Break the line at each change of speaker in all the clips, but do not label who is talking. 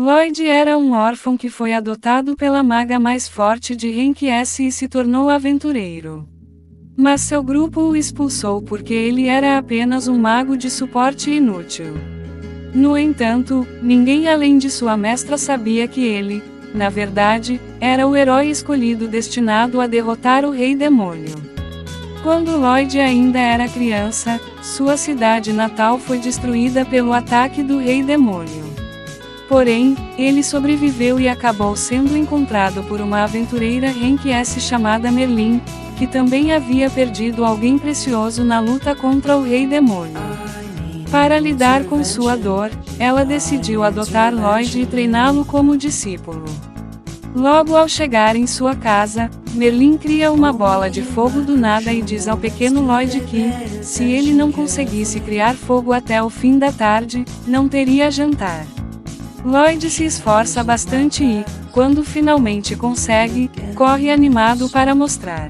Lloyd era um órfão que foi adotado pela maga mais forte de Renquies e se tornou aventureiro. Mas seu grupo o expulsou porque ele era apenas um mago de suporte inútil. No entanto, ninguém além de sua mestra sabia que ele, na verdade, era o herói escolhido destinado a derrotar o Rei Demônio. Quando Lloyd ainda era criança, sua cidade natal foi destruída pelo ataque do Rei Demônio. Porém, ele sobreviveu e acabou sendo encontrado por uma aventureira Renquies chamada Merlin, que também havia perdido alguém precioso na luta contra o Rei Demônio. Para lidar com sua dor, ela decidiu adotar Lloyd e treiná-lo como discípulo. Logo ao chegar em sua casa, Merlin cria uma bola de fogo do nada e diz ao pequeno Lloyd que, se ele não conseguisse criar fogo até o fim da tarde, não teria jantar. Lloyd se esforça bastante e, quando finalmente consegue, corre animado para mostrar.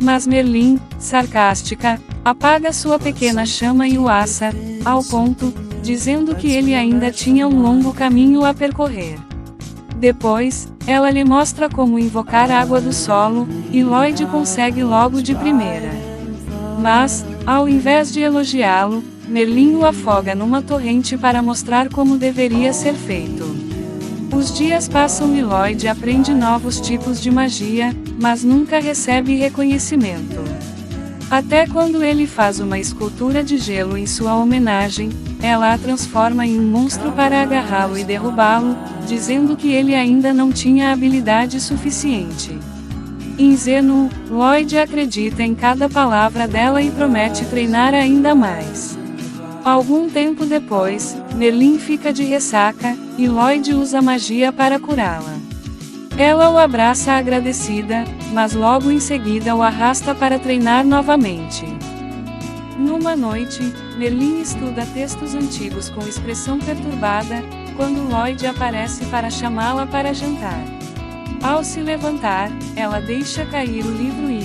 Mas Merlin, sarcástica, apaga sua pequena chama e o assa, ao ponto, dizendo que ele ainda tinha um longo caminho a percorrer. Depois, ela lhe mostra como invocar água do solo, e Lloyd consegue logo de primeira. Mas, ao invés de elogiá-lo, Merlin o afoga numa torrente para mostrar como deveria ser feito. Os dias passam e Lloyd aprende novos tipos de magia, mas nunca recebe reconhecimento. Até quando ele faz uma escultura de gelo em sua homenagem, ela a transforma em um monstro para agarrá-lo e derrubá-lo, dizendo que ele ainda não tinha habilidade suficiente. Ingênuo, Lloyd acredita em cada palavra dela e promete treinar ainda mais. Algum tempo depois, Merlin fica de ressaca, e Lloyd usa magia para curá-la. Ela o abraça agradecida, mas logo em seguida o arrasta para treinar novamente. Numa noite, Merlin estuda textos antigos com expressão perturbada, quando Lloyd aparece para chamá-la para jantar. Ao se levantar, ela deixa cair o livro e,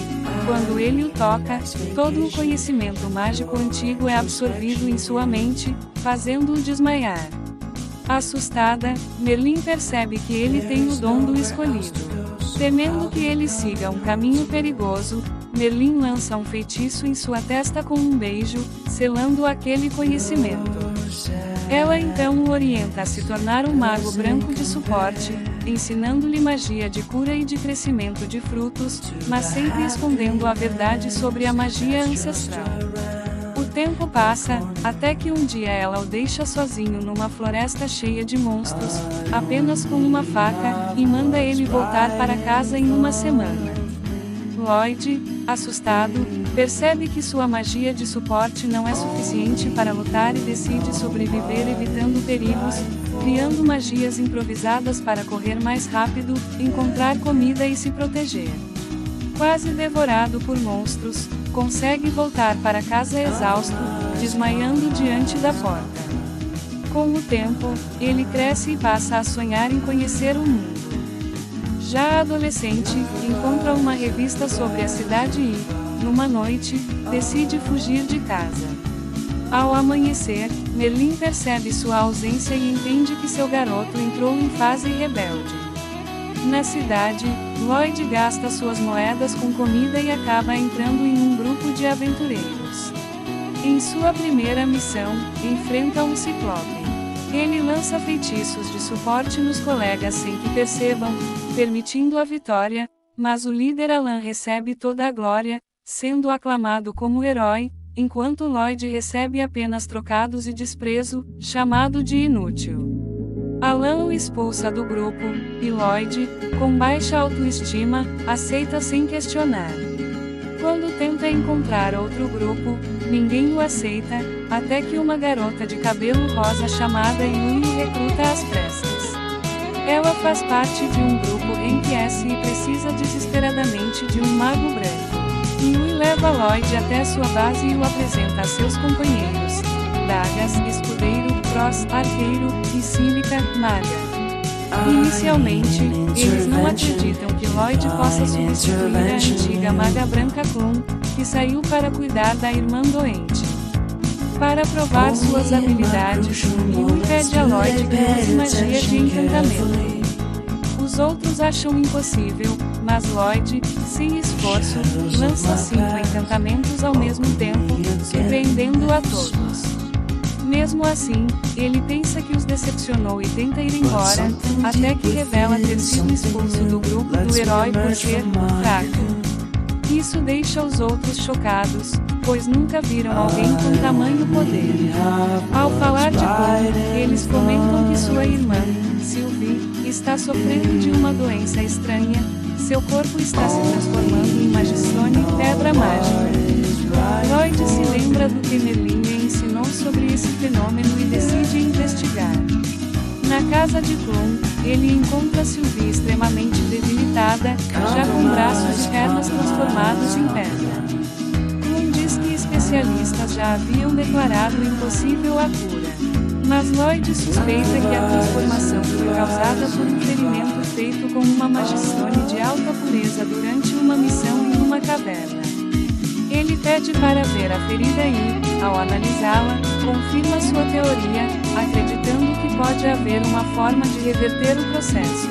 quando ele o toca, todo o conhecimento mágico antigo é absorvido em sua mente, fazendo-o desmaiar. Assustada, Merlin percebe que ele tem o dom do escolhido. Temendo que ele siga um caminho perigoso, Merlin lança um feitiço em sua testa com um beijo, selando aquele conhecimento. Ela então o orienta a se tornar um mago branco de suporte, ensinando-lhe magia de cura e de crescimento de frutos, mas sempre escondendo a verdade sobre a magia ancestral. O tempo passa, até que um dia ela o deixa sozinho numa floresta cheia de monstros, apenas com uma faca, e manda ele voltar para casa em uma semana. Lloyd, assustado, percebe que sua magia de suporte não é suficiente para lutar e decide sobreviver evitando perigos, criando magias improvisadas para correr mais rápido, encontrar comida e se proteger. Quase devorado por monstros, consegue voltar para casa exausto, desmaiando diante da porta. Com o tempo, ele cresce e passa a sonhar em conhecer o mundo. Já adolescente, encontra uma revista sobre a cidade e, numa noite, decide fugir de casa. Ao amanhecer, Merlin percebe sua ausência e entende que seu garoto entrou em fase rebelde. Na cidade, Lloyd gasta suas moedas com comida e acaba entrando em um grupo de aventureiros. Em sua primeira missão, enfrenta um ciclope. Ele lança feitiços de suporte nos colegas sem que percebam, permitindo a vitória, mas o líder Alan recebe toda a glória, sendo aclamado como herói, enquanto Lloyd recebe apenas trocados e desprezo, chamado de inútil. Alan o expulsa do grupo, e Lloyd, com baixa autoestima, aceita sem questionar. Quando tenta encontrar outro grupo, ninguém o aceita, até que uma garota de cabelo rosa chamada Yui o recruta às pressas. Ela faz parte de um grupo Renquies e precisa desesperadamente de um mago branco. Yui leva Lloyd até sua base e o apresenta a seus companheiros: Dagas, escudeiro, Cross, arqueiro, e Sílica, maga. Inicialmente, eles não acreditam que Lloyd possa substituir a antiga maga branca Clun, que saiu para cuidar da irmã doente. Para provar suas habilidades, Yui pede a Lloyd que use magia de encantamento. Os outros acham impossível, mas Lloyd, sem esforço, lança 5 encantamentos ao mesmo tempo, surpreendendo a todos. Mesmo assim, ele pensa que os decepcionou e tenta ir embora, até que revela ter sido expulso do grupo do herói por ser fraco. Isso deixa os outros chocados, pois nunca viram alguém com tamanho poder. Ao falar de Plum, eles comentam que sua irmã, Sylvie, está sofrendo de uma doença estranha, seu corpo está se transformando em Magistone, pedra mágica. Lloyd se lembra do que Merlin lhe ensinou sobre esse fenômeno e decide investigar. Na casa de Plum, ele encontra Sylvie extremamente debilitada, já com braços e pernas transformados em pedra. Plum diz que especialistas já haviam declarado impossível a cura. Mas Lloyd suspeita que a transformação foi causada por um ferimento feito com uma Magistone de alta pureza durante uma missão em uma caverna. Ele pede para ver a ferida e, ao analisá-la, confirma sua teoria, acreditando que pode haver uma forma de reverter o processo.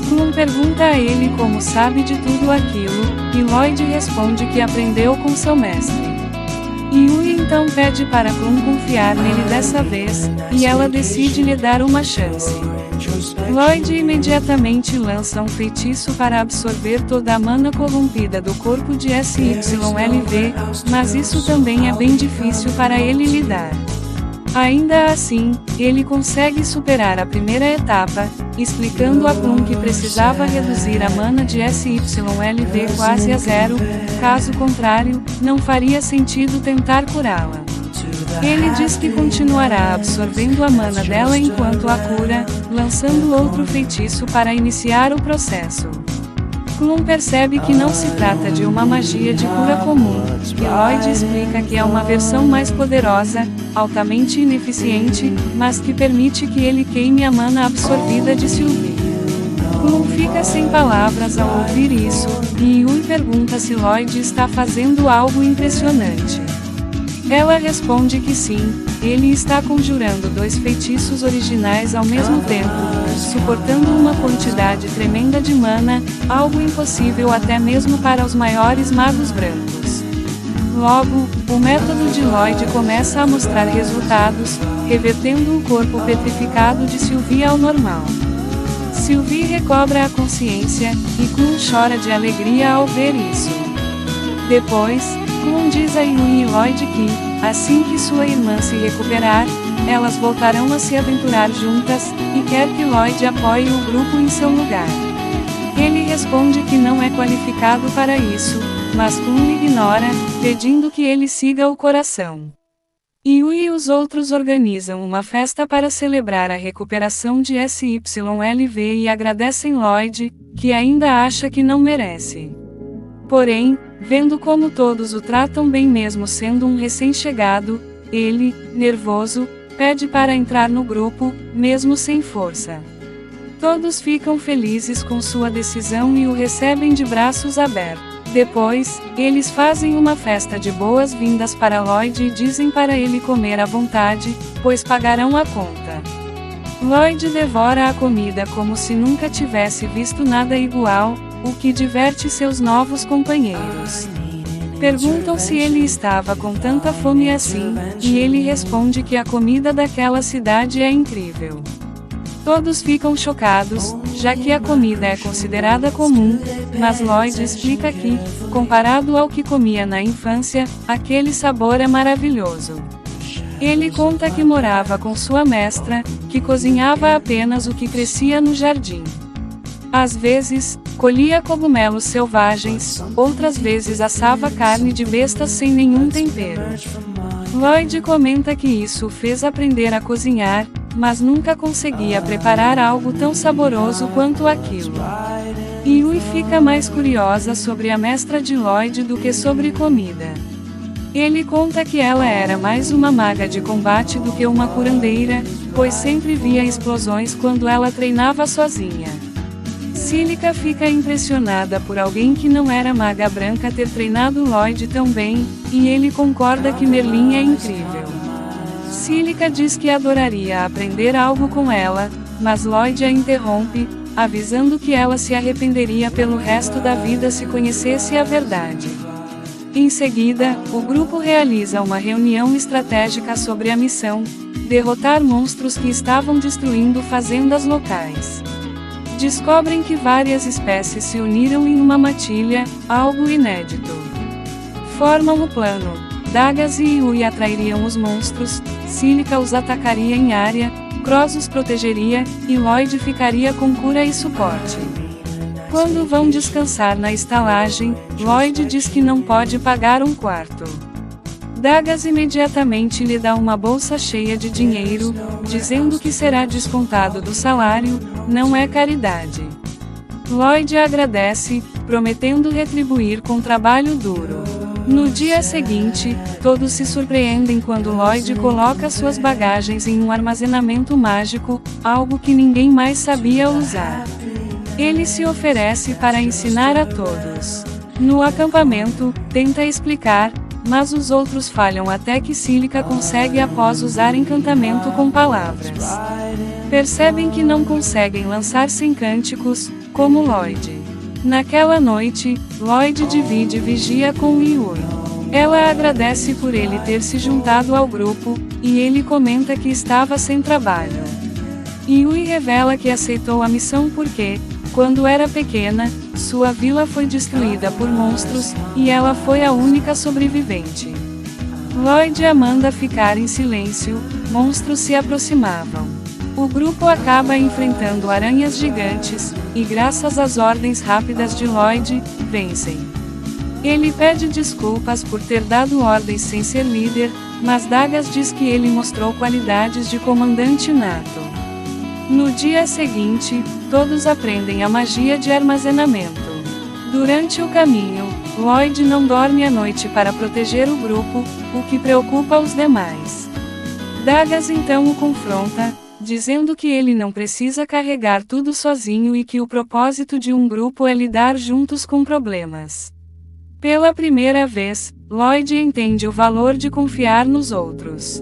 Plum pergunta a ele como sabe de tudo aquilo, e Lloyd responde que aprendeu com seu mestre. Yui então pede para Plum confiar nele dessa vez, e ela decide lhe dar uma chance. Lloyd imediatamente lança um feitiço para absorver toda a mana corrompida do corpo de SYLV, mas isso também é bem difícil para ele lidar. Ainda assim, ele consegue superar a primeira etapa, explicando a Plum que precisava reduzir a mana de SYLV quase a zero, caso contrário, não faria sentido tentar curá-la. Ele diz que continuará absorvendo a mana dela enquanto a cura, lançando outro feitiço para iniciar o processo. Plum percebe que não se trata de uma magia de cura comum, e Lloyd explica que é uma versão mais poderosa, altamente ineficiente, mas que permite que ele queime a mana absorvida de Sylvie. Plum fica sem palavras ao ouvir isso, e Yui pergunta se Lloyd está fazendo algo impressionante. Ela responde que sim, ele está conjurando 2 feitiços originais ao mesmo tempo, suportando uma quantidade tremenda de mana, algo impossível até mesmo para os maiores magos brancos. Logo, o método de Lloyd começa a mostrar resultados, revertendo o corpo petrificado de Sylvie ao normal. Sylvie recobra a consciência, e Plum chora de alegria ao ver isso. Depois, Plum diz a Yui e Lloyd que, assim que sua irmã se recuperar, elas voltarão a se aventurar juntas, e quer que Lloyd apoie o grupo em seu lugar. Ele responde que não é qualificado para isso, mas Plum ignora, pedindo que ele siga o coração. Yui e os outros organizam uma festa para celebrar a recuperação de SYLV e agradecem Lloyd, que ainda acha que não merece. Porém, vendo como todos o tratam bem mesmo sendo um recém-chegado, ele, nervoso, pede para entrar no grupo, mesmo sem força. Todos ficam felizes com sua decisão e o recebem de braços abertos. Depois, eles fazem uma festa de boas-vindas para Lloyd e dizem para ele comer à vontade, pois pagarão a conta. Lloyd devora a comida como se nunca tivesse visto nada igual, o que diverte seus novos companheiros. Perguntam se ele estava com tanta fome assim, e ele responde que a comida daquela cidade é incrível. Todos ficam chocados, já que a comida é considerada comum, mas Lloyd explica que, comparado ao que comia na infância, aquele sabor é maravilhoso. Ele conta que morava com sua mestra, que cozinhava apenas o que crescia no jardim. Às vezes, colhia cogumelos selvagens, outras vezes assava carne de bestas sem nenhum tempero. Lloyd comenta que isso o fez aprender a cozinhar, mas nunca conseguia preparar algo tão saboroso quanto aquilo. Yui fica mais curiosa sobre a mestra de Lloyd do que sobre comida. Ele conta que ela era mais uma maga de combate do que uma curandeira, pois sempre via explosões quando ela treinava sozinha. Cílica fica impressionada por alguém que não era maga branca ter treinado Lloyd tão bem, e ele concorda que Merlin é incrível. Cílica diz que adoraria aprender algo com ela, mas Lloyd a interrompe, avisando que ela se arrependeria pelo resto da vida se conhecesse a verdade. Em seguida, o grupo realiza uma reunião estratégica sobre a missão: derrotar monstros que estavam destruindo fazendas locais. Descobrem que várias espécies se uniram em uma matilha, algo inédito. Formam o plano. Dagas e Yui atrairiam os monstros, Cílica os atacaria em área, Cross os protegeria, e Lloyd ficaria com cura e suporte. Quando vão descansar na estalagem, Lloyd diz que não pode pagar um quarto. Dagas imediatamente lhe dá uma bolsa cheia de dinheiro, dizendo que será descontado do salário, não é caridade. Lloyd agradece, prometendo retribuir com trabalho duro. No dia seguinte, todos se surpreendem quando Lloyd coloca suas bagagens em um armazenamento mágico, algo que ninguém mais sabia usar. Ele se oferece para ensinar a todos. No acampamento, tenta explicar, mas os outros falham até que Cílica consegue após usar encantamento com palavras. Percebem que não conseguem lançar sem cânticos, como Lloyd. Naquela noite, Lloyd divide vigia com Yui. Ela agradece por ele ter se juntado ao grupo, e ele comenta que estava sem trabalho. Yui revela que aceitou a missão porque, quando era pequena, sua vila foi destruída por monstros, e ela foi a única sobrevivente. Lloyd a manda ficar em silêncio, monstros se aproximavam. O grupo acaba enfrentando aranhas gigantes, e graças às ordens rápidas de Lloyd, vencem. Ele pede desculpas por ter dado ordens sem ser líder, mas Dagas diz que ele mostrou qualidades de comandante nato. No dia seguinte, todos aprendem a magia de armazenamento. Durante o caminho, Lloyd não dorme à noite para proteger o grupo, o que preocupa os demais. Dagas então o confronta, dizendo que ele não precisa carregar tudo sozinho e que o propósito de um grupo é lidar juntos com problemas. Pela primeira vez, Lloyd entende o valor de confiar nos outros.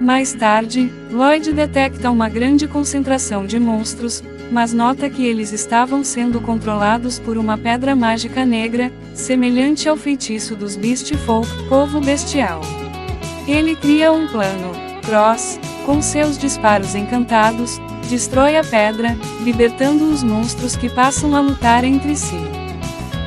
Mais tarde, Lloyd detecta uma grande concentração de monstros, mas nota que eles estavam sendo controlados por uma pedra mágica negra, semelhante ao feitiço dos Beast Folk, povo bestial. Ele cria um plano. Cross, com seus disparos encantados, destrói a pedra, libertando os monstros que passam a lutar entre si.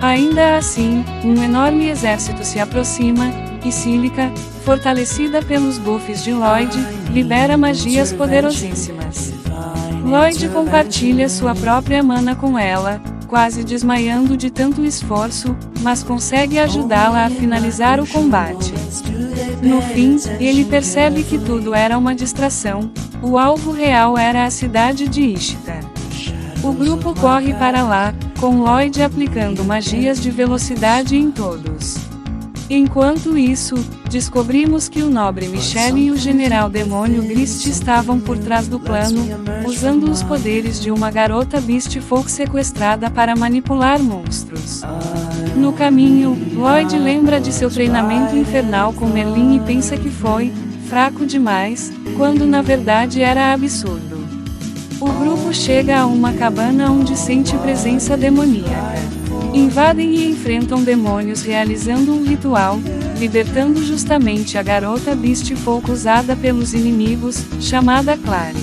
Ainda assim, um enorme exército se aproxima, e Cílica, fortalecida pelos buffs de Lloyd, libera magias poderosíssimas. Lloyd compartilha sua própria mana com ela, quase desmaiando de tanto esforço, mas consegue ajudá-la a finalizar o combate. No fim, ele percebe que tudo era uma distração, o alvo real era a cidade de Ishtar. O grupo corre para lá, com Lloyd aplicando magias de velocidade em todos. Enquanto isso, descobrimos que o nobre Michelle e o general demônio Grist estavam por trás do plano, usando os poderes de uma garota Beast Folk sequestrada para manipular monstros. No caminho, Lloyd lembra de seu treinamento infernal com Merlin e pensa que foi fraco demais, quando na verdade era absurdo. O grupo chega a uma cabana onde sente presença demoníaca. Invadem e enfrentam demônios realizando um ritual, libertando justamente a garota Beast Folk usada pelos inimigos, chamada Clary.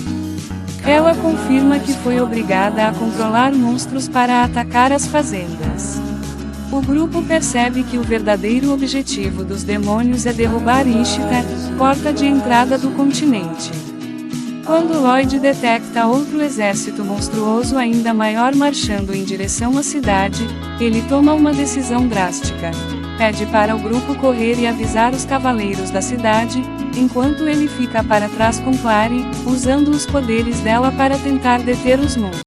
Ela confirma que foi obrigada a controlar monstros para atacar as fazendas. O grupo percebe que o verdadeiro objetivo dos demônios é derrubar Ishtar, porta de entrada do continente. Quando Lloyd detecta outro exército monstruoso ainda maior marchando em direção à cidade, ele toma uma decisão drástica. Pede para o grupo correr e avisar os cavaleiros da cidade, enquanto ele fica para trás com Clary, usando os poderes dela para tentar deter os monstros.